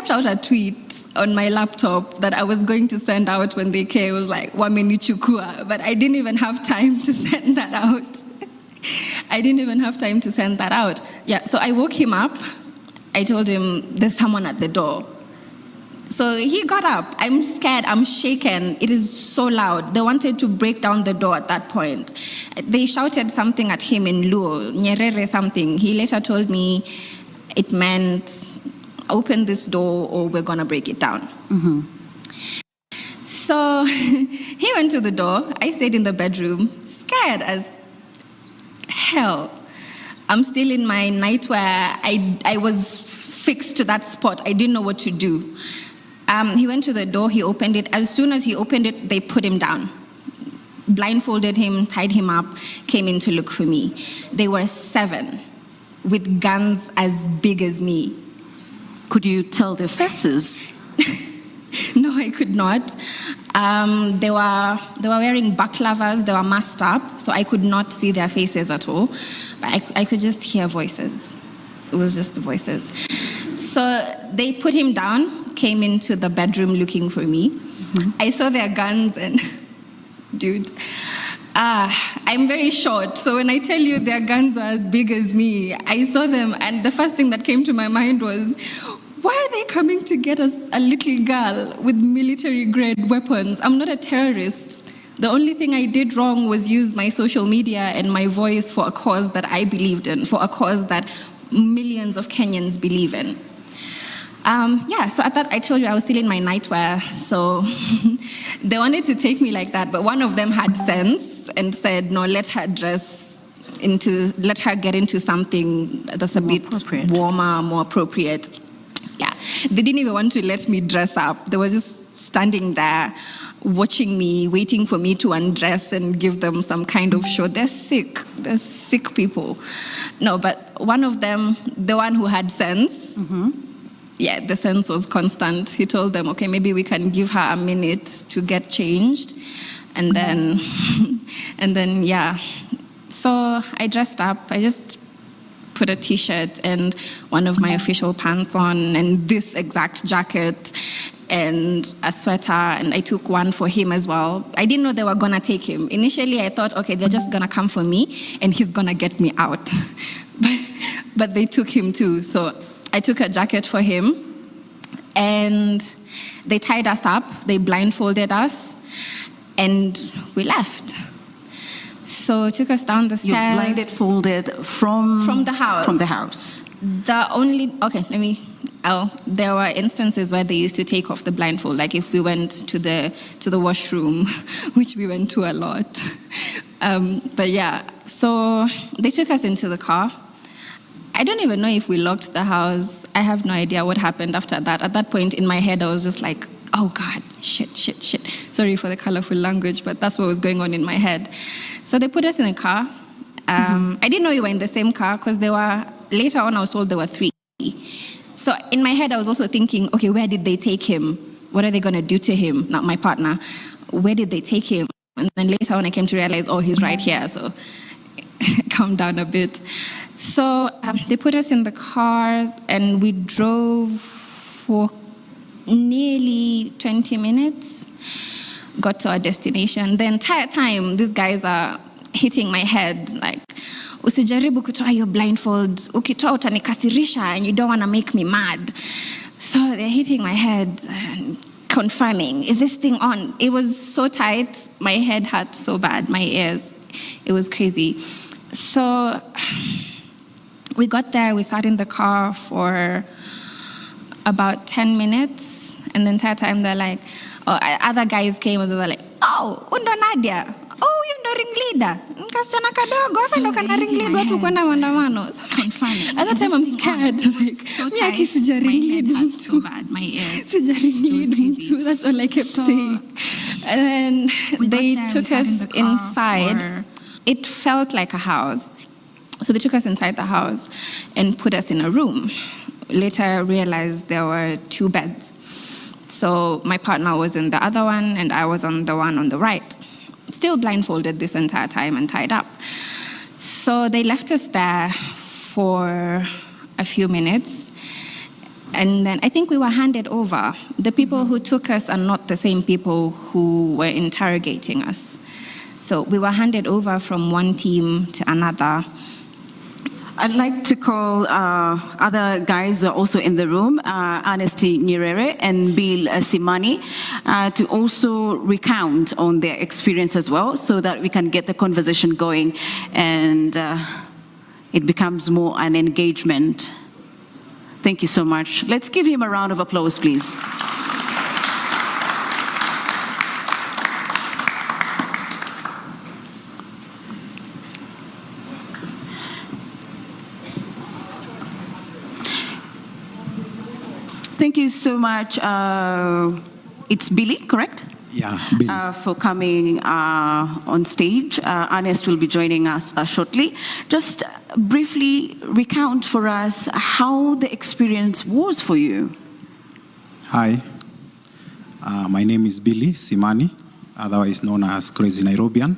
typed out a tweet on my laptop that I was going to send out when they came. It was like, "Wamenichukua," but I didn't even have time to send that out. Yeah, so I woke him up. I told him, "There's someone at the door." So he got up. I'm scared. I'm shaken. It is so loud. They wanted to break down the door at that point. They shouted something at him in Luo, Nyerere something. He later told me it meant, "Open this door or we're going to break it down." Mm-hmm. So he went to the door. I stayed in the bedroom, scared as hell. I'm still in my nightwear. I was fixed to that spot. I didn't know what to do. He went to the door, he opened it. As soon as he opened it, they put him down. Blindfolded him, tied him up, came in to look for me. They were 7 with guns as big as me. Could you tell their faces? No, I could not. They were wearing baklavas, they were masked up, so I could not see their faces at all. But I could just hear voices. It was just the voices. So they put him down, came into the bedroom looking for me. Mm-hmm. I saw their guns and, dude, I'm very short. So when I tell you their guns are as big as me, I saw them and the first thing that came to my mind was, why are they coming to get us a little girl with military-grade weapons? I'm not a terrorist. The only thing I did wrong was use my social media and my voice for a cause that I believed in, for a cause that millions of Kenyans believe in. So I told you I was still in my nightwear, so they wanted to take me like that, but one of them had sense and said, no, let her get into something that's a bit warmer, more appropriate. Yeah, they didn't even want to let me dress up. They were just standing there, watching me, waiting for me to undress and give them some kind of show. They're sick people. No, but one of them, the one who had sense, mm-hmm. Yeah, the sense was constant. He told them, okay, maybe we can give her a minute to get changed. And then, yeah. So I dressed up. I just put a t-shirt and one of my official pants on and this exact jacket and a sweater, and I took one for him as well. I didn't know they were gonna take him. Initially, I thought, okay, they're just gonna come for me and he's gonna get me out. but they took him too. So I took a jacket for him and they tied us up, they blindfolded us, and we left. So took us down the stairs. You blindfolded from the house? From the house. There were instances where they used to take off the blindfold, like if we went to the washroom, which we went to a lot. But yeah, so they took us into the car. I don't even know if we locked the house. I have no idea what happened after that. At that point in my head, I was just like, oh God, shit. Sorry for the colorful language, but that's what was going on in my head. So they put us in a car. I didn't know we were in the same car because later on I was told there were 3. So in my head, I was also thinking, okay, where did they take him? What are they going to do to him? Not my partner. Where did they take him? And then later on, I came to realize, oh, he's right here. So calm down a bit. So they put us in the car and we drove for nearly 20 minutes, got to our destination. The entire time, these guys are hitting my head like, usijaribu kutoa your blindfold, ukitoa utanikasirisha and you don't want to make me mad. So they're hitting my head and confirming, is this thing on? It was so tight, my head hurt so bad, my ears, it was crazy. So we got there, we sat in the car for about 10 minutes, and the entire time they're like, other guys came and they were like, oh, undo Nadia. Oh, you ndo ringleader. Nkasichana kadogo, hapa ndo kana ringleader watu kwenda maandamano. At that time I'm scared. Like, mimi sija ringleader mtu. So bad, my ears. Sija ringleader mtu. That's all I kept saying. And then they took us inside. It felt like a house. So they took us inside the house and put us in a room. Later I realized there were 2 beds. So my partner was in the other one and I was on the one on the right. Still blindfolded this entire time and tied up. So they left us there for a few minutes. And then I think we were handed over. The people who took us are not the same people who were interrogating us. So we were handed over from one team to another. I'd like to call other guys who are also in the room, Anesti Nyerere and Bill Simani, to also recount on their experience as well, so that we can get the conversation going and it becomes more an engagement. Thank you so much. Let's give him a round of applause, please. Thank you so much. It's Billy, correct? Yeah, Billy. For coming on stage. Ernest will be joining us shortly. Just briefly recount for us how the experience was for you. Hi, my name is Billy Simani, otherwise known as Crazy Nairobian.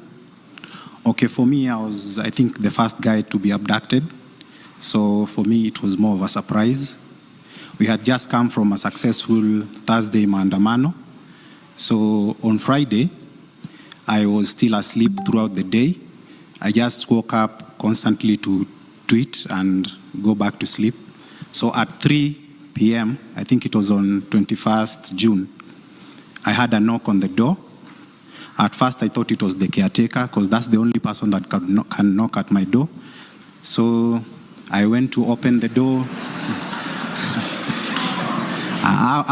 Okay, for me, I think, the first guy to be abducted. So for me, it was more of a surprise. We had just come from a successful Thursday maandamano. So on Friday, I was still asleep throughout the day. I just woke up constantly to tweet and go back to sleep. So at 3 p.m., I think it was on 21st June, I had a knock on the door. At first, I thought it was the caretaker, because that's the only person that can knock at my door. So I went to open the door.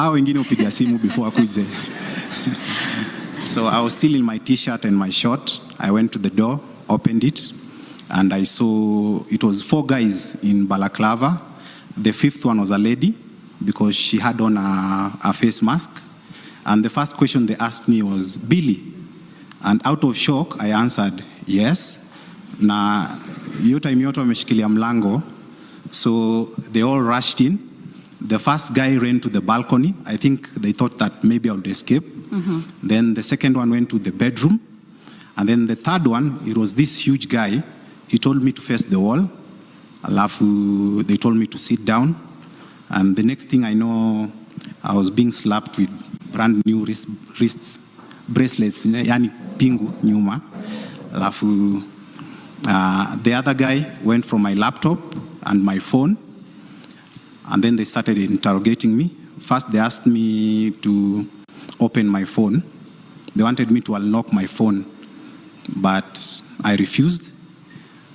Wengine upiga simu before akuze. So I was still in my t-shirt and my short. I went to the door, opened it, and I saw it was 4 guys in balaclava. The 5th one was a lady, because she had on a face mask. And the first question they asked me was, Billy? And out of shock, I answered, yes. Na hiyo time yote wameshikilia mlango. So they all rushed in. The first guy ran to the balcony. I think they thought that maybe I would escape. Then the second one went to the bedroom. And then the third one, it was this huge guy. He told me to face the wall. Alafu, they told me to sit down. And the next thing I know, I was being slapped with brand new wrist bracelets, yani pingu nyuma. Alafu, the other guy went from my laptop and my phone. And then they started interrogating me. First, they asked me to open my phone. They wanted me to unlock my phone, but I refused.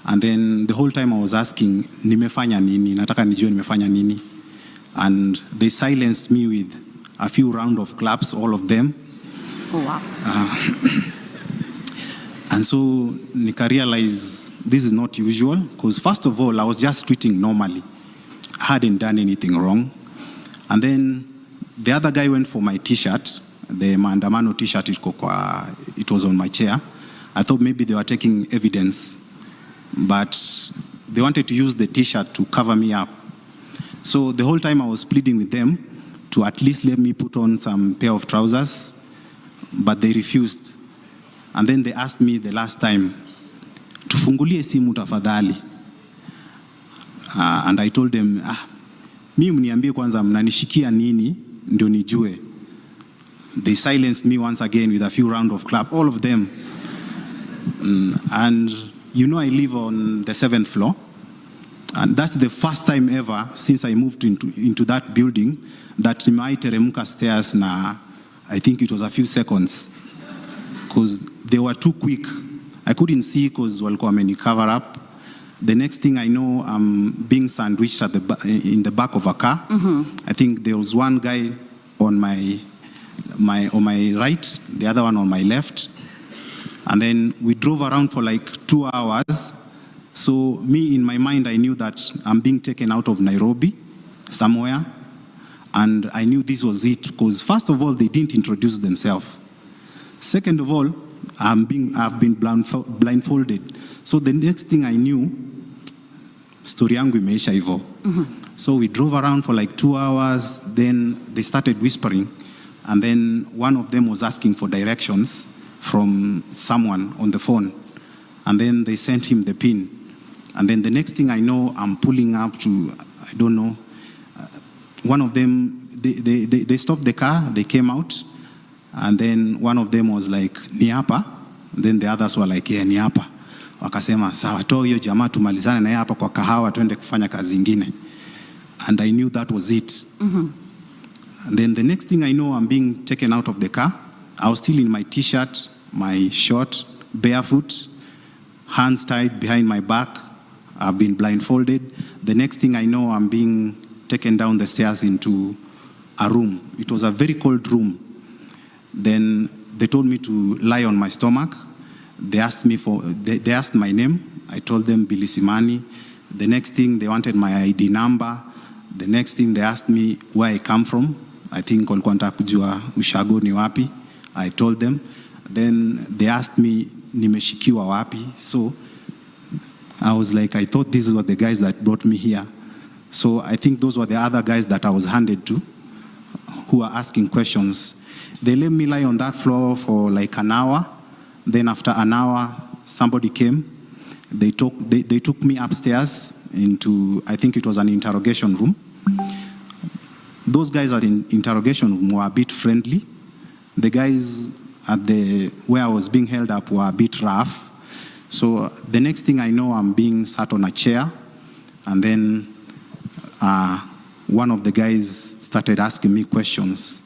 And then the whole time I was asking, nimefanya nini? Nataka nijue nimefanya nini? And they silenced me with a few rounds of claps, all of them. Oh, wow. And so nika realize this is not usual, because first of all, I was just tweeting normally. I hadn't done anything wrong. And then the other guy went for my t-shirt, the maandamano t-shirt, it was on my chair. I thought maybe they were taking evidence, but they wanted to use the t-shirt to cover me up. So the whole time I was pleading with them to at least let me put on some pair of trousers, but they refused. And then they asked me the last time, tufungulie simu tafadhali. And I told them, mimi mniambie kwanza mnanishikia nini ndio nijue. They silenced me once again with a few rounds of clap, all of them. And you know I live on the 7th floor. And that's the first time ever since I moved into that building that nimeiteremka stairs na I think it was a few seconds, because they were too quick. I couldn't see because walikuwa wameni cover up. The next thing I know, I'm being sandwiched in the back of a car. I think there was one guy on my right, the other one on my left. And then we drove around for like 2 hours. So me, in my mind, I knew that I'm being taken out of Nairobi somewhere. And I knew this was it, because first of all, they didn't introduce themselves. Second of all, I've been blindfolded. So the next thing I knew, story yangu imeisha hivyo. So we drove around for like 2 hours. Then they started whispering. And then one of them was asking for directions from someone on the phone. And then they sent him the pin. And then the next thing I know, I'm pulling up to, I don't know, one of them, they stopped the car, they came out, and then one of them was like, ni hapa? Then the others were like, yeah, ni hapa. Wakasema, sawa, toa hiyo jamaa tumalizane na yeye hapa kwa kahawa, tuende kufanya kazi ingine. And I knew that was it. And then the next thing I know, I'm being taken out of the car. I was still in my t-shirt, my short, barefoot, hands tied behind my back. I've been blindfolded. The next thing I know, I'm being taken down the stairs into a room. It was a very cold room. Then they told me to lie on my stomach. They asked they asked my name. I told them Billy Simani. The next thing, they wanted my ID number. The next thing, they asked me where I come from. I think walikuwa nataka kujua ushago ni wapi. I told them. Then they asked me nimeshikiwa wapi. So I was like, I thought these were the guys that brought me here. So I think those were the other guys that I was handed to who are asking questions. They let me lie on that floor for like an hour. Then after an hour, somebody came. They took me upstairs into, I think it was an interrogation room. Those guys at the interrogation room were a bit friendly. The guys at where I was being held up were a bit rough. So the next thing I know, I'm being sat on a chair. And then one of the guys started asking me questions.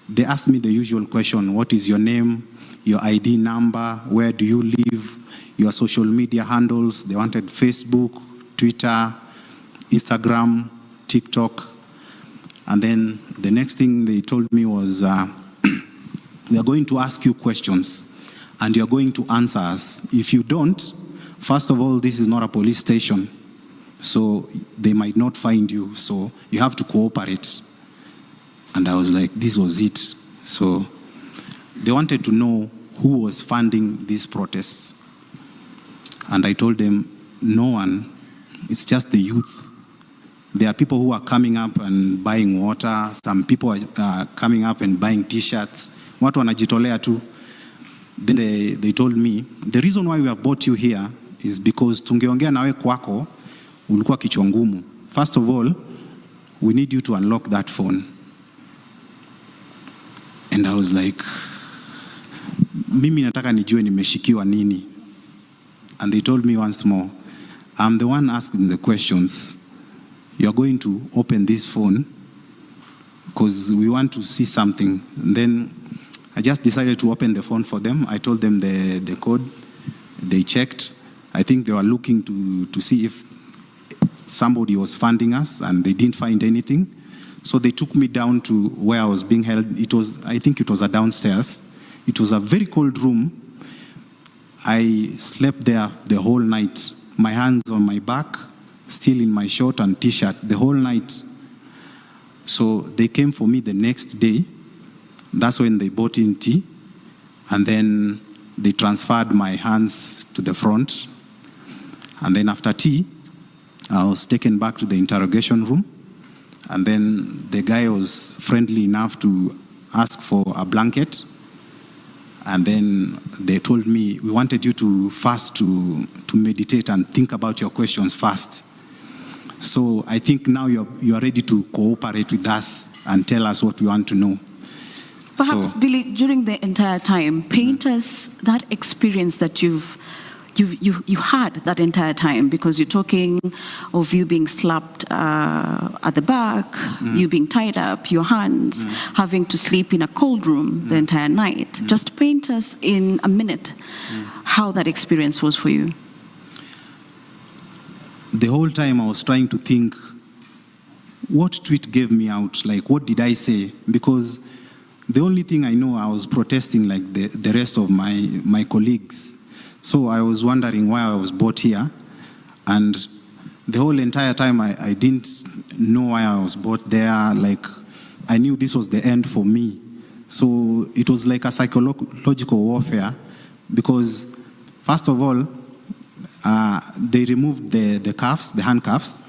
They asked me the usual question, what is your name, your ID number, where do you live, your social media handles. They wanted Facebook, Twitter, Instagram, TikTok. And then the next thing they told me was, we are going to ask you questions and you're going to answer us. If you don't, first of all, this is not a police station, so they might not find you, so you have to cooperate. And I was like, this was it. So they wanted to know who was funding these protests. And I told them, no one, it's just the youth. There are people who are coming up and buying water. Some people are coming up and buying t-shirts. Watu wanajitolea tu. Then they told me, the reason why we have brought you here is because tungeongea nawe kwako, ulikuwa kichwa ngumu. First of all, we need you to unlock that phone. And I was like, mimi nataka nijue nimeshikiwa nini. And they told me once more, I'm the one asking the questions. You're going to open this phone because we want to see something. And then I just decided to open the phone for them. I told them the code. They checked. I think they were looking to see if somebody was funding us, and they didn't find anything. So they took me down to where I was being held. I think it was a downstairs. It was a very cold room. I slept there the whole night. My hands on my back, still in my short and t-shirt, the whole night. So they came for me the next day. That's when they brought in tea. And then they transferred my hands to the front. And then after tea, I was taken back to the interrogation room. And then the guy was friendly enough to ask for a blanket. And then they told me, we wanted you to fast to meditate and think about your questions first. So I think now you are ready to cooperate with us and tell us what we want to know. Perhaps, Billy, during the entire time, paint us that experience that you had that entire time, because you're talking of you being slapped at the back, you being tied up, your hands, having to sleep in a cold room the entire night. Just paint us in a minute how that experience was for you. The whole time I was trying to think, what tweet gave me out? Like, what did I say? Because the only thing I know, I was protesting like the rest of my colleagues. So I was wondering why I was brought here. And the whole entire time, I didn't know why I was brought there. Like, I knew this was the end for me. So it was like a psychological warfare, because first of all, they removed the cuffs, the handcuffs,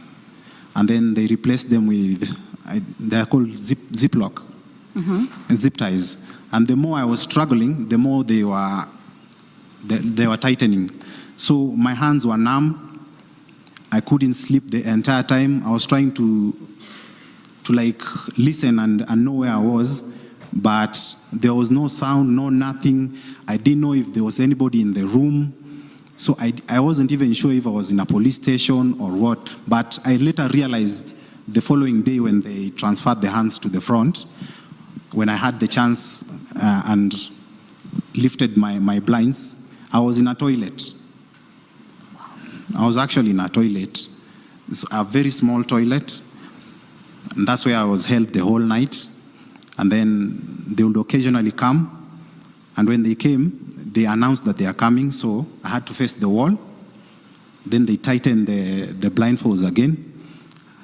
and then they replaced them with, they're called ziplock, and zip ties. And the more I was struggling, the more they were tightening. So my hands were numb. I couldn't sleep the entire time. I was trying to like listen and know where I was, but there was no sound, no nothing. I didn't know if there was anybody in the room. So I wasn't even sure if I was in a police station or what, but I later realized the following day when they transferred the hands to the front, when I had the chance and lifted my blinds, I was in a toilet. I was actually in a toilet, a very small toilet, and that's where I was held the whole night. And then they would occasionally come, and when they came, they announced that they are coming, so I had to face the wall. Then they tightened the blindfolds again.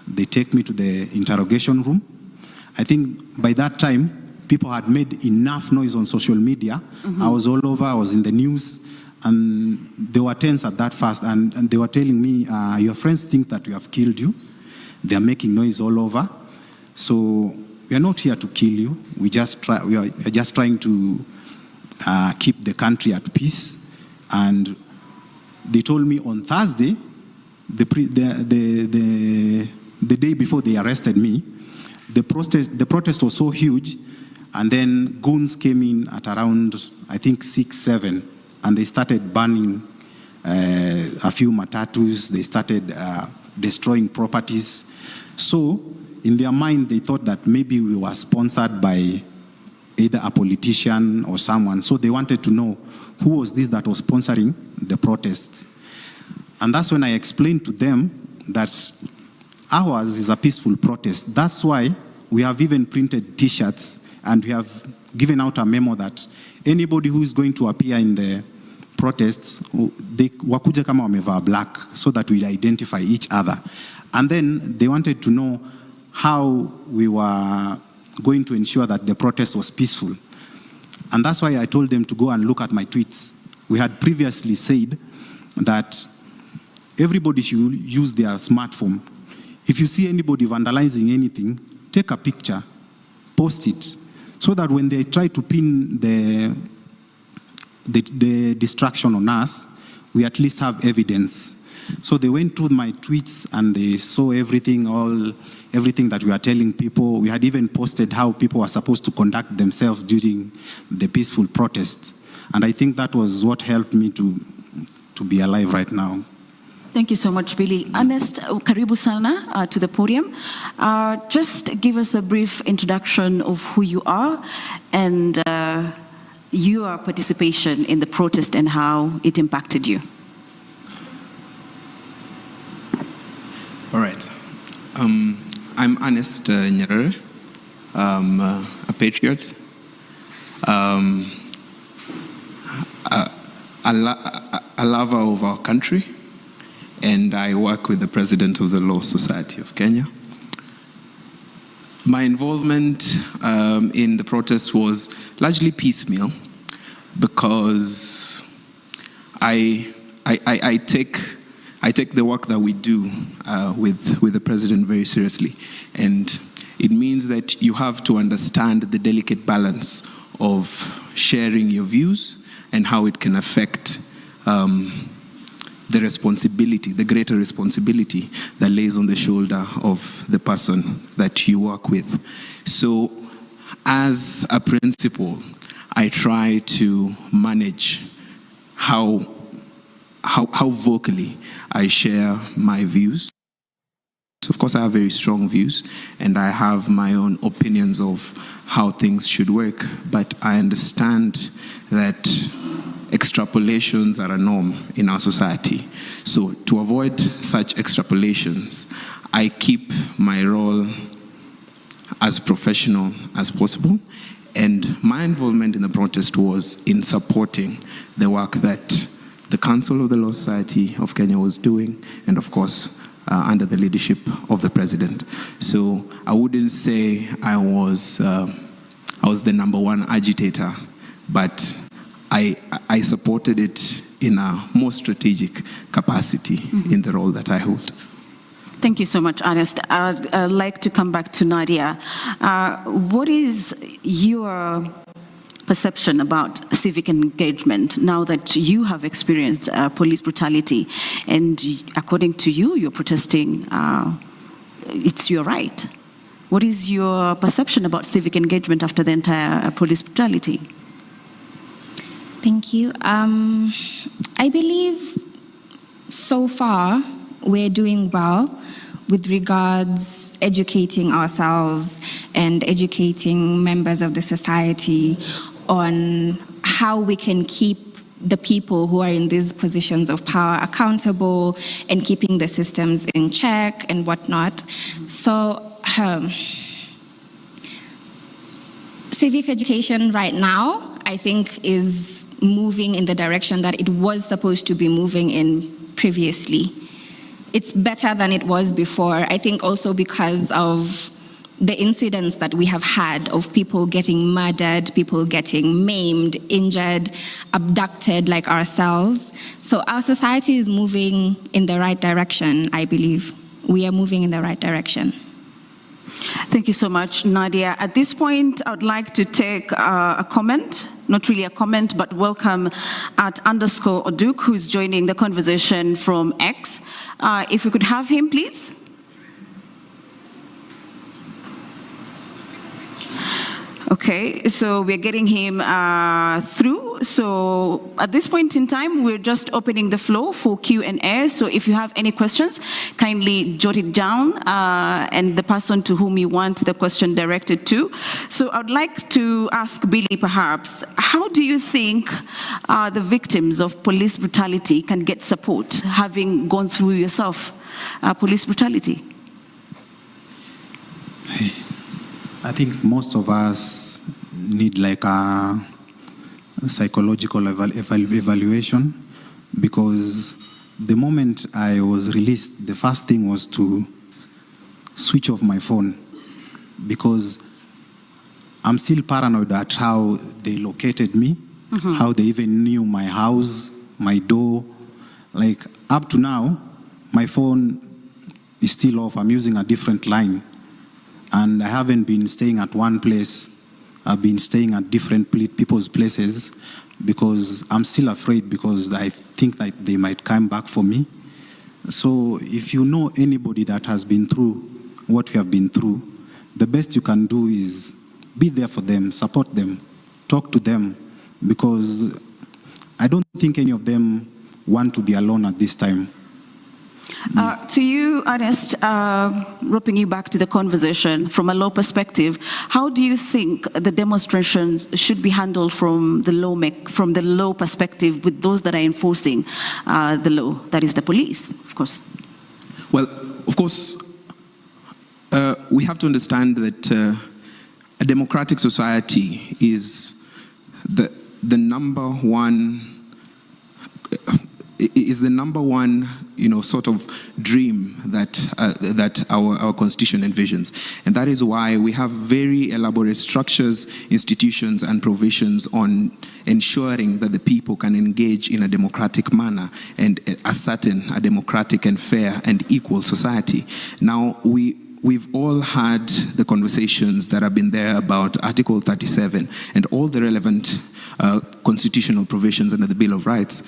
They take me to the interrogation room. I think by that time, people had made enough noise on social media. I was all over, I was in the news, and they were tense at that fast, and they were telling me, your friends think that we have killed you. They are making noise all over. So we are not here to kill you. We are just trying to keep the country at peace. And they told me on Thursday, the day before they arrested me, the protest was so huge, and then goons came in at around, I think, 6, 7, and they started burning a few matatus. They started destroying properties. So in their mind, they thought that maybe we were sponsored by either a politician or someone. So they wanted to know who was this that was sponsoring the protests. And that's when I explained to them that ours is a peaceful protest. That's why we have even printed T-shirts, and we have given out a memo that anybody who is going to appear in the protests, they wakuje kama wamevaa black, so that we identify each other. And then they wanted to know how we were going to ensure that the protest was peaceful. And that's why I told them to go and look at my tweets. We had previously said that everybody should use their smartphone. If you see anybody vandalizing anything, take a picture, post it, so that when they try to pin the distraction on us, we at least have evidence. So they went through my tweets and they saw everything that we are telling people. We had even posted how people are supposed to conduct themselves during the peaceful protest. And I think that was what helped me to be alive right now. Thank you so much, Billy. Ernest, karibu sana to the podium. Just give us a brief introduction of who you are and your participation in the protest and how it impacted you. All right. I'm Ernest Nyerere. I'm a patriot. A lover of our country, and I work with the President of the Law Society of Kenya. My involvement in the protest was largely piecemeal because I take the work that we do with the President very seriously, and it means that you have to understand the delicate balance of sharing your views and how it can affect the responsibility, the greater responsibility that lays on the shoulder of the person that you work with. So as a principal, I try to manage how vocally I share my views. So of course I have very strong views and I have my own opinions of how things should work, but I understand that extrapolations are a norm in our society. So to avoid such extrapolations, I keep my role as professional as possible, and my involvement in the protest was in supporting the work that the Council of the Law Society of Kenya was doing, and of course under the leadership of the President. So I wouldn't say I was the #1 agitator, but I supported it in a more strategic capacity in the role that I hold. Thank you so much, Ernest. I'd like to come back to Nadia. What is your perception about civic engagement now that you have experienced police brutality, and according to you, you're protesting, it's your right? What is your perception about civic engagement after the entire police brutality? Thank you. I believe so far we're doing well with regards educating ourselves and educating members of the society on how we can keep the people who are in these positions of power accountable and keeping the systems in check and whatnot. So civic education right now, I think, is moving in the direction that it was supposed to be moving in previously. It's better than it was before, I think also because of the incidents that we have had of people getting murdered, people getting maimed, injured, abducted like ourselves. So our society is moving in the right direction, I believe. We are moving in the right direction. Thank you so much, Nadia. At this point, I would like to take a comment, not really a comment, but welcome @_Oduk, who's joining the conversation from X. If we could have him, please. Okay, so we're getting him through. So at this point in time, we're just opening the floor for Q&A. So if you have any questions, kindly jot it down and the person to whom you want the question directed to. So I'd like to ask Billy, perhaps, how do you think the victims of police brutality can get support, having gone through yourself police brutality? I think most of us need like a psychological evaluation, because the moment I was released, the first thing was to switch off my phone, because I'm still paranoid at how they located me, how they even knew my house, my door. Like up to now, my phone is still off. I'm using a different line. And I haven't been staying at one place. I've been staying at different people's places because I'm still afraid, because I think that they might come back for me. So if you know anybody that has been through what we have been through, the best you can do is be there for them, support them, talk to them, because I don't think any of them want to be alone at this time. To you, Ernest, roping you back to the conversation from a law perspective, how do you think the demonstrations should be handled from the law perspective with those that are enforcing the law, that is the police, of course? Well, of course, we have to understand that a democratic society is the number one sort of dream that our constitution envisions. And that is why we have very elaborate structures, institutions, and provisions on ensuring that the people can engage in a democratic manner and ascertain a democratic and fair and equal society. Now, we've all had the conversations that have been there about Article 37 and all the relevant constitutional provisions under the Bill of Rights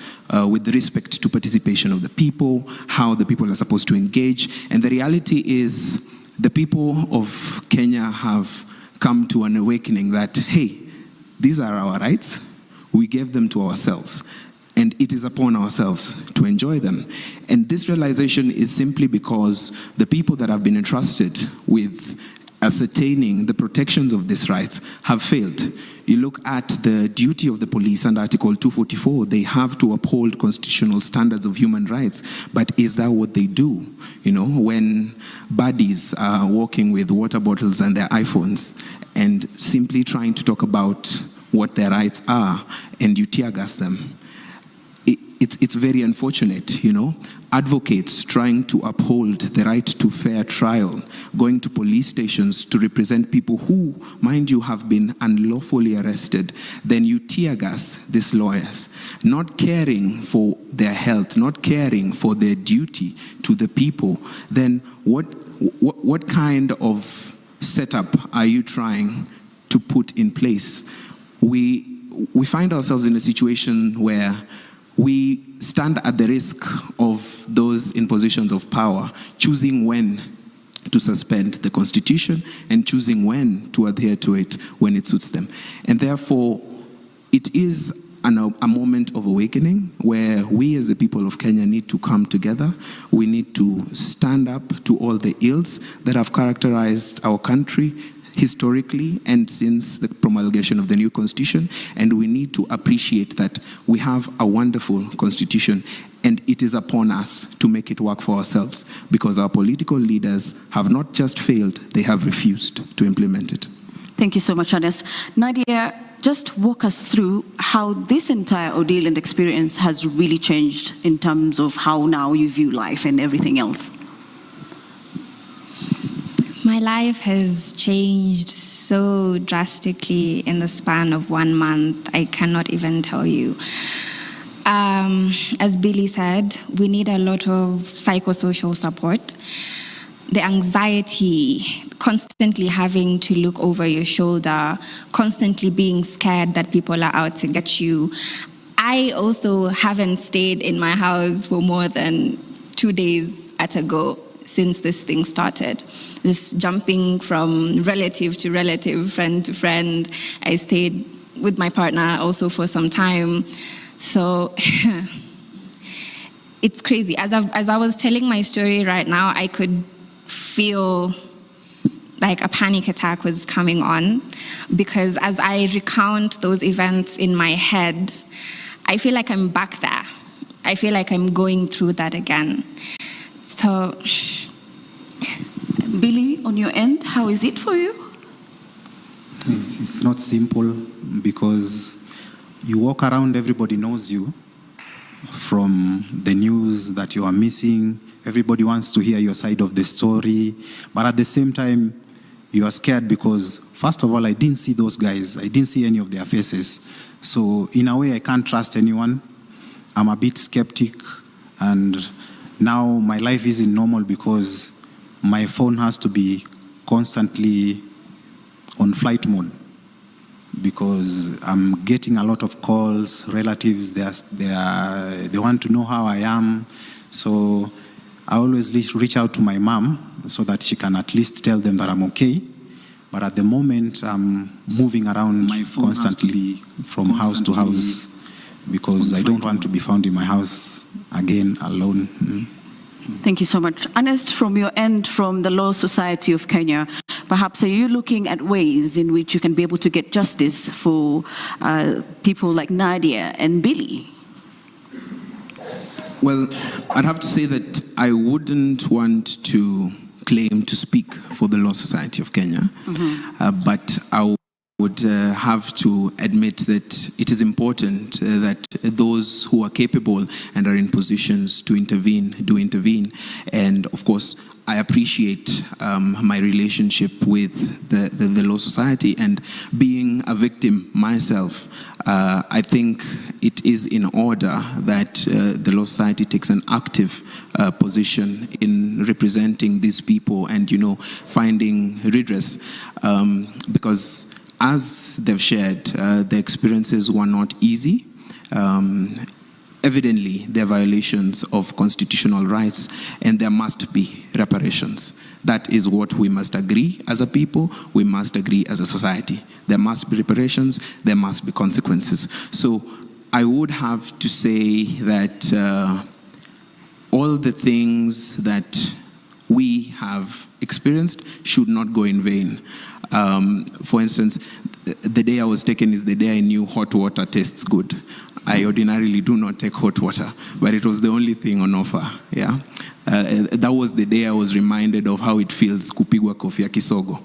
with respect to participation of the people, how the people are supposed to engage. And the reality is the people of Kenya have come to an awakening that, hey, these are our rights. We gave them to ourselves. And it is upon ourselves to enjoy them. And this realization is simply because the people that have been entrusted with ascertaining the protections of these rights have failed. You look at the duty of the police under Article 244, they have to uphold constitutional standards of human rights. But is that what they do? You know, when baddies are walking with water bottles and their iPhones and simply trying to talk about what their rights are, and you tear gas them, it's very unfortunate, you know. Advocates trying to uphold the right to fair trial, going to police stations to represent people who, mind you, have been unlawfully arrested. Then you tear gas these lawyers, not caring for their health, not caring for their duty to the people. Then what kind of setup are you trying to put in place? We find ourselves in a situation where we stand at the risk of those in positions of power choosing when to suspend the Constitution and choosing when to adhere to it when it suits them. And therefore, it is a moment of awakening where we as the people of Kenya need to come together. We need to stand up to all the ills that have characterized our country historically and since the promulgation of the new constitution, and we need to appreciate that we have a wonderful constitution, and it is upon us to make it work for ourselves, because our political leaders have not just failed, they have refused to implement it. Thank you so much, Ernest. Nadia, just walk us through how this entire ordeal and experience has really changed in terms of how now you view life and everything else. My life has changed so drastically in the span of 1 month, I cannot even tell you. As Billy said, we need a lot of psychosocial support. The anxiety, constantly having to look over your shoulder, constantly being scared that people are out to get you. I also haven't stayed in my house for more than 2 days at a go since this thing started. This jumping from relative to relative, friend to friend. I stayed with my partner also for some time. So it's crazy. As I was telling my story right now, I could feel like a panic attack was coming on, because as I recount those events in my head, I feel like I'm back there. I feel like I'm going through that again. So, Billy, on your end, how is it for you? It's not simple, because you walk around, everybody knows you. From the news that you are missing, everybody wants to hear your side of the story. But at the same time, you are scared because, first of all, I didn't see those guys. I didn't see any of their faces. So in a way, I can't trust anyone. I'm a bit skeptic. And now my life isn't normal because my phone has to be constantly on flight mode, because I'm getting a lot of calls, relatives, they want to know how I am. So I always reach out to my mom so that she can at least tell them that I'm okay. But at the moment, I'm moving around constantly from house to house, because I don't want to be found in my house again alone. Thank you so much. Ernest, from your end, from the Law Society of Kenya, perhaps are you looking at ways in which you can be able to get justice for people like Nadia and Billy? Well, I'd have to say that I wouldn't want to claim to speak for the Law Society of Kenya, but I would have to admit that it is important that those who are capable and are in positions to intervene do intervene. And of course, I appreciate my relationship with the Law Society, and being a victim myself, I think it is in order that the Law Society takes an active position in representing these people and, finding redress, because as they've shared, the experiences were not easy. Evidently, there are violations of constitutional rights, and there must be reparations. That is what we must agree as a people, we must agree as a society. There must be reparations, there must be consequences. So I would have to say that all the things that we have experienced should not go in vain. For instance, the day I was taken is the day I knew hot water tastes good. I ordinarily do not take hot water, but it was the only thing on offer. Yeah, that was the day I was reminded of how it feels kupigwa kofi ya kisogo.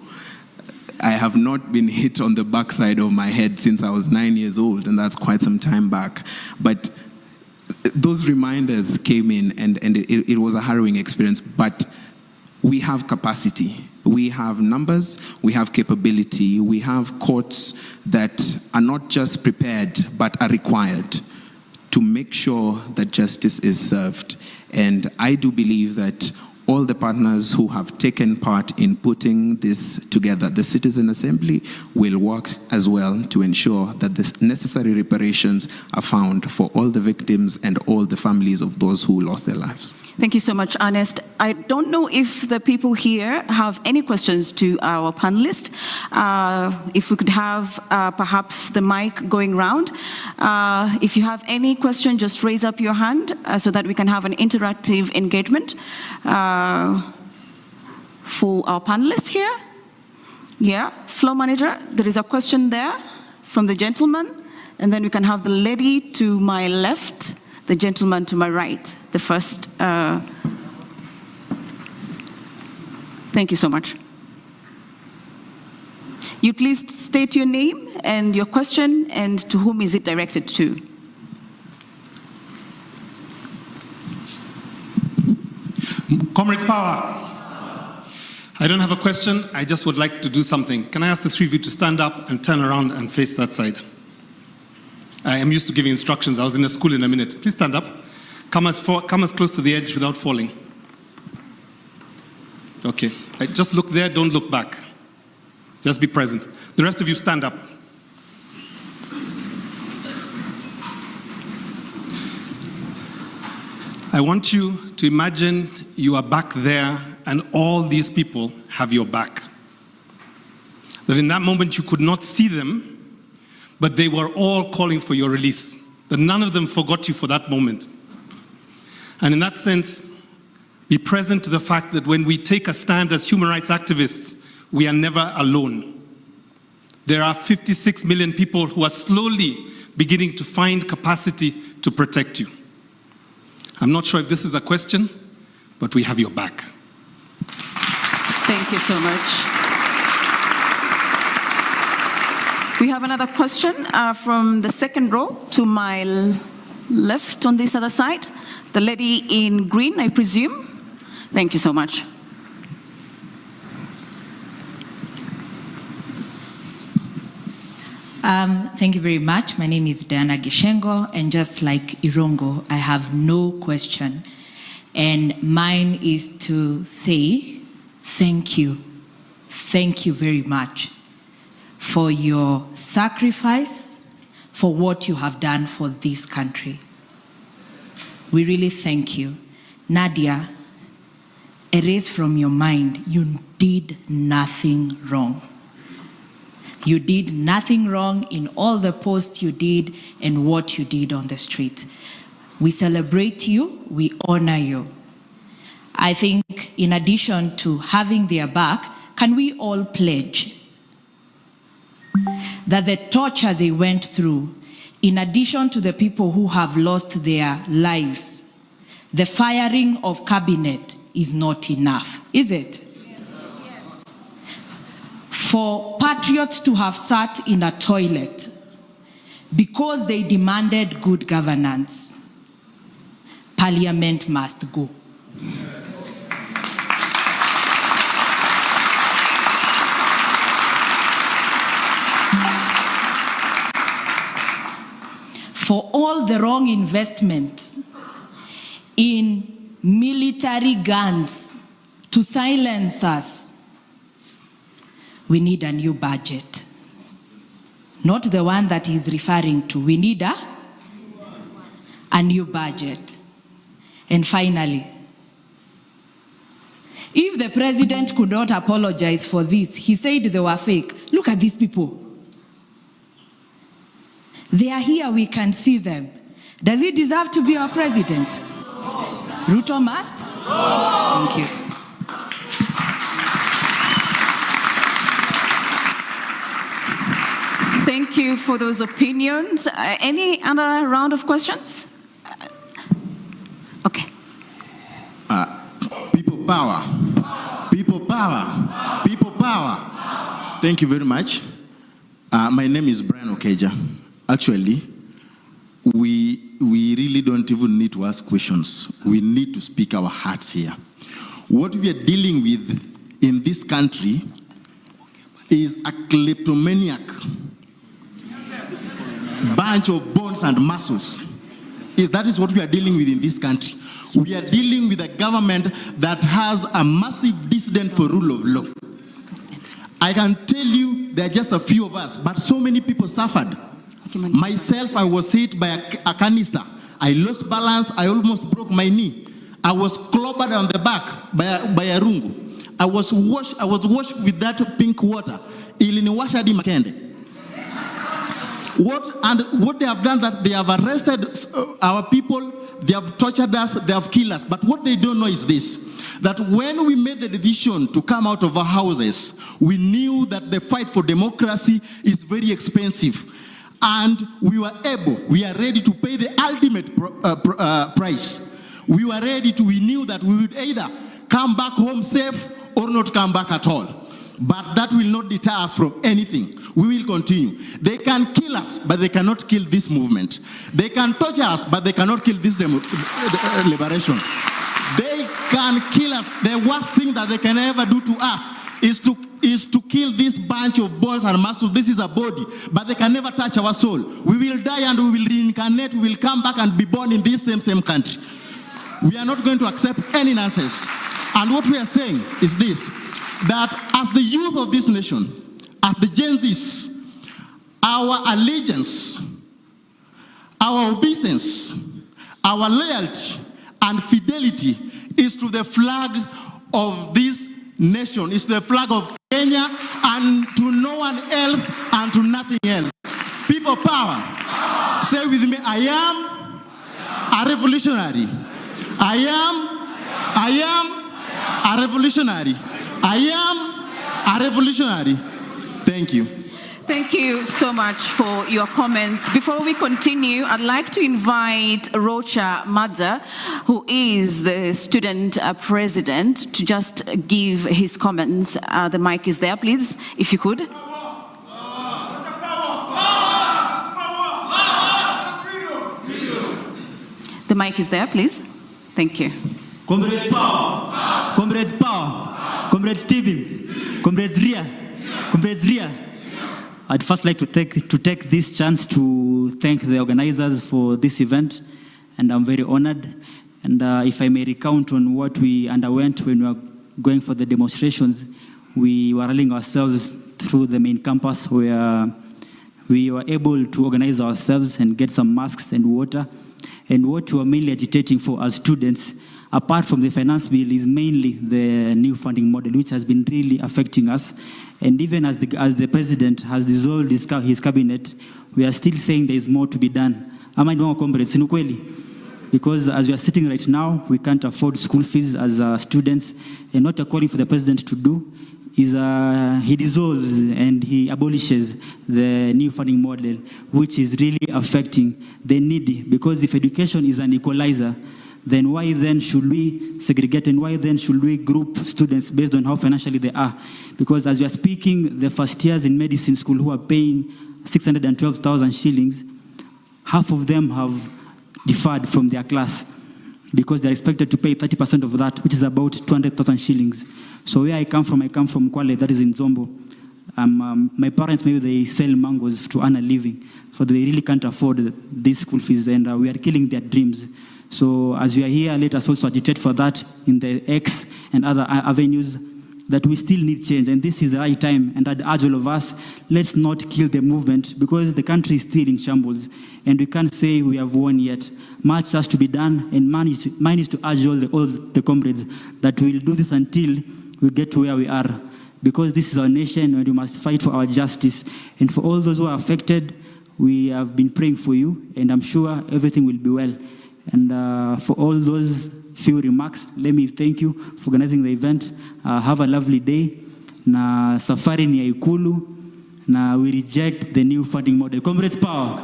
I have not been hit on the backside of my head since I was 9 years old, and that's quite some time back. But those reminders came in, and it was a harrowing experience. But we have capacity, we have numbers, we have capability, we have courts that are not just prepared, but are required to make sure that justice is served. And I do believe that all the partners who have taken part in putting this together. The Citizen Assembly will work as well to ensure that the necessary reparations are found for all the victims and all the families of those who lost their lives. Thank you so much, Ernest. I don't know if the people here have any questions to our panelists. If we could have perhaps the mic going round. If you have any question, just raise up your hand so that we can have an interactive engagement for our panelists here. Yeah, floor manager, there is a question there from the gentleman, and then we can have the lady to my left, the gentleman to my right, the first. Thank you so much. You please state your name and your question and to whom is it directed to. Comrades Power. I don't have a question, I just would like to do something. Can I ask the three of you to stand up and turn around and face that side? I am used to giving instructions. I was in a school in a minute. Please stand up. Come as close to the edge without falling. Okay. Just look there, don't look back. Just be present. The rest of you stand up. I want you to imagine you are back there and all these people have your back. That in that moment you could not see them, but they were all calling for your release. That none of them forgot you for that moment. And in that sense, be present to the fact that when we take a stand as human rights activists, we are never alone. There are 56 million people who are slowly beginning to find capacity to protect you. I'm not sure if this is a question, but we have your back. Thank you so much. We have another question from the second row to my left on this other side. The lady in green, I presume. Thank you so much. Thank you very much. My name is Diana Gishengo, and just like Irongo, I have no question. And mine is to say thank you. Thank you very much for your sacrifice, for what you have done for this country. We really thank you. Nadia, erase from your mind, you did nothing wrong. You did nothing wrong in all the posts you did and what you did on the street. We celebrate you, we honor you. I think in addition to having their back, can we all pledge that the torture they went through, in addition to the people who have lost their lives, the firing of cabinet is not enough, is it? Yes. For patriots to have sat in a toilet because they demanded good governance, Parliament must go. For all the wrong investments in military guns to silence us, we need a new budget. Not the one that he's referring to. We need a new budget. And finally, if the president could not apologize for this, he said they were fake. Look at these people. They are here, we can see them. Does he deserve to be our president? Ruto must? Thank you. Thank you for those opinions. Any other round of questions? Okay. People power. People power. People power. Thank you very much. My name is Brian Okeja. Actually, we really don't even need to ask questions. We need to speak our hearts here. What we are dealing with in this country is a kleptomaniac bunch of bones and muscles That is what we are dealing with in this country. We are dealing with a government that has a massive disdain for rule of law. I can tell you there are just a few of us, but so many people suffered. Myself, I was hit by a canister. I lost balance. I almost broke my knee. I was clobbered on the back by a rungu. I was washed with that pink water. Iliniwasha di makende. What they have done, that they have arrested our people, they have tortured us, they have killed us. But what they don't know is this, that when we made the decision to come out of our houses, we knew that the fight for democracy is very expensive. And we are ready to pay the ultimate price. We knew that we would either come back home safe or not come back at all. But that will not deter us from anything. We will continue. They can kill us, but they cannot kill this movement. They can torture us, but they cannot kill this liberation. They can kill us. The worst thing that they can ever do to us is to kill this bunch of bones and muscles. This is a body, but they can never touch our soul. We will die and we will reincarnate. We will come back and be born in this same country. We are not going to accept any nonsense. And what we are saying is this, that as the youth of this nation, as the Gen Zs, our allegiance, our obeisance, our loyalty and fidelity is to the flag of this nation, is to the flag of Kenya, and to no one else and to nothing else. People power. Say with me, I am a revolutionary. I am a revolutionary. I am a revolutionary. Thank you. Thank you so much for your comments. Before we continue, I'd like to invite Rocha Madza, who is the student president, to just give his comments. The mic is there, please, if you could. The mic is there, please. Thank you. Comrades power, comrades power, comrades Tibi, comrades Ria, comrades Ria. I'd first like to take this chance to thank the organizers for this event, and I'm very honored. And if I may recount on what we underwent when we were going for the demonstrations, we were rallying ourselves through the main campus where we were able to organize ourselves and get some masks and water. And what we were mainly agitating for as students, apart from the finance bill, is mainly the new funding model, which has been really affecting us. And even as the president has dissolved his cabinet, we are still saying there is more to be done. Am I wrong, comrades? Because as we are sitting right now, we can't afford school fees as students, and what we're calling for the president to do is he dissolves and he abolishes the new funding model, which is really affecting the needy. Because if education is an equalizer, then why then should we segregate, and why then should we group students based on how financially they are? Because as we are speaking, the first years in medicine school who are paying 612,000 shillings, half of them have deferred from their class because they're expected to pay 30% of that, which is about 200,000 shillings. So where I come from Kwale, that is in Zombo. My parents, maybe they sell mangoes to earn a living, so they really can't afford these school fees, and we are killing their dreams. So as we are here, let us also agitate for that in the X and other avenues, that we still need change, and this is the right time. And I'd urge all of us, let's not kill the movement, because the country is still in shambles, and we can't say we have won yet. Much has to be done, and mine is to urge all the comrades that we'll do this until we get to where we are, because this is our nation, and we must fight for our justice. And for all those who are affected, we have been praying for you, and I'm sure everything will be well. And for all those few remarks, let me thank you for organizing the event. Have a lovely day. Na safari ni ya Ikulu. Na we reject the new funding model. Comrades power.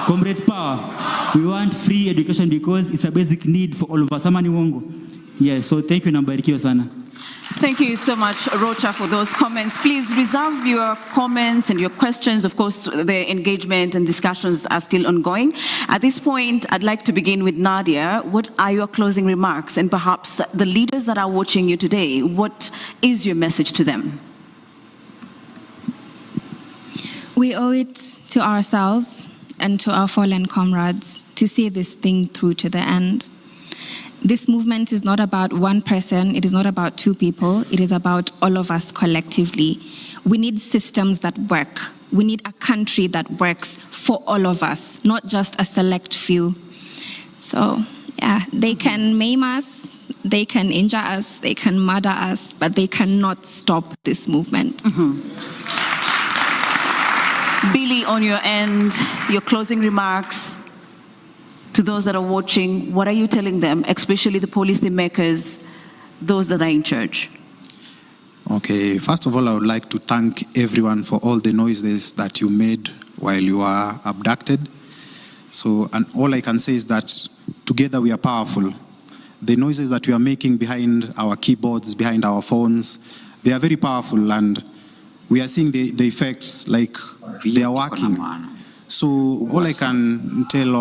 Comrades power. We want free education because it's a basic need for all of us. Amani wongo. Yes, so thank you, nambarikiwa sana. Thank you so much, Rocha, for those comments. Please reserve your comments and your questions. Of course, the engagement and discussions are still ongoing. At this point, I'd like to begin with Nadia. What are your closing remarks? And perhaps the leaders that are watching you today, what is your message to them? We owe it to ourselves and to our fallen comrades to see this thing through to the end. This movement is not about one person, it is not about two people, it is about all of us collectively. We need systems that work. We need a country that works for all of us, not just a select few. So, yeah, they can maim us, they can injure us, they can murder us, but they cannot stop this movement. Billy, on your end, your closing remarks to those that are watching, what are you telling them, especially the policymakers, those that are in charge? Okay, first of all, I would like to thank everyone for all the noises that you made while you were abducted. So, and all I can say is that together we are powerful. The noises that we are making behind our keyboards, behind our phones, they are very powerful, and we are seeing the effects, like they are working. So all I can tell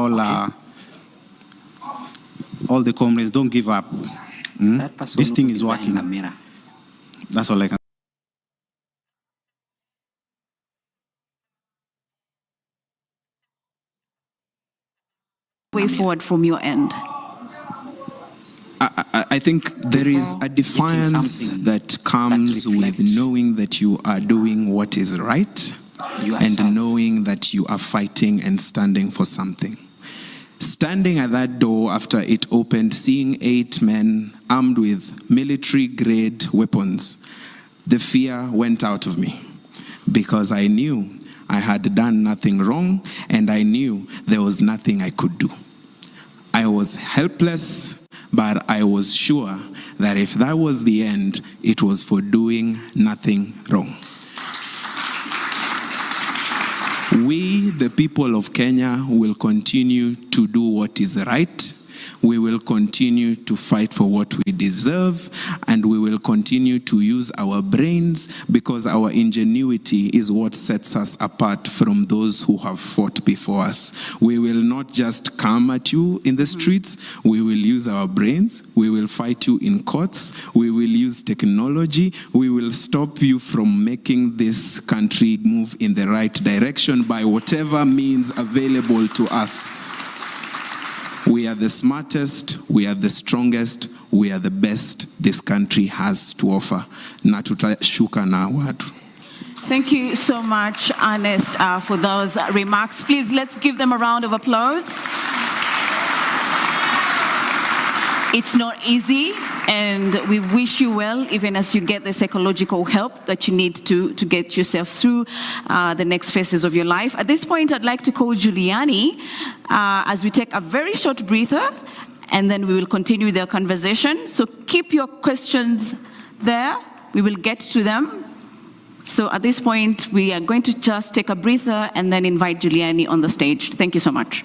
all the comrades, don't give up. This thing is working. That's all I can. Way forward from your end. I think there is a defiance that comes with knowing that you are doing what is right and knowing that you are fighting and standing for something. Standing at that door after it opened, seeing 8 men armed with military-grade weapons, the fear went out of me because I knew I had done nothing wrong and I knew there was nothing I could do. I was helpless, but I was sure that if that was the end, it was for doing nothing wrong. We, the people of Kenya, will continue to do what is right. We will continue to fight for what we deserve, and we will continue to use our brains because our ingenuity is what sets us apart from those who have fought before us. We will not just come at you in the streets. We will use our brains. We will fight you in courts. We will use technology. We will stop you from making this country move in the right direction by whatever means available to us. We are the smartest, we are the strongest, we are the best this country has to offer. Na tutashuka na watu. Thank you so much, Ernest, for those remarks. Please, let's give them a round of applause. It's not easy, and we wish you well, even as you get the psychological help that you need to get yourself through the next phases of your life. At this point, I'd like to call Giuliani as we take a very short breather, and then we will continue the conversation. So keep your questions there. We will get to them. So at this point, we are going to just take a breather and then invite Giuliani on the stage. Thank you so much.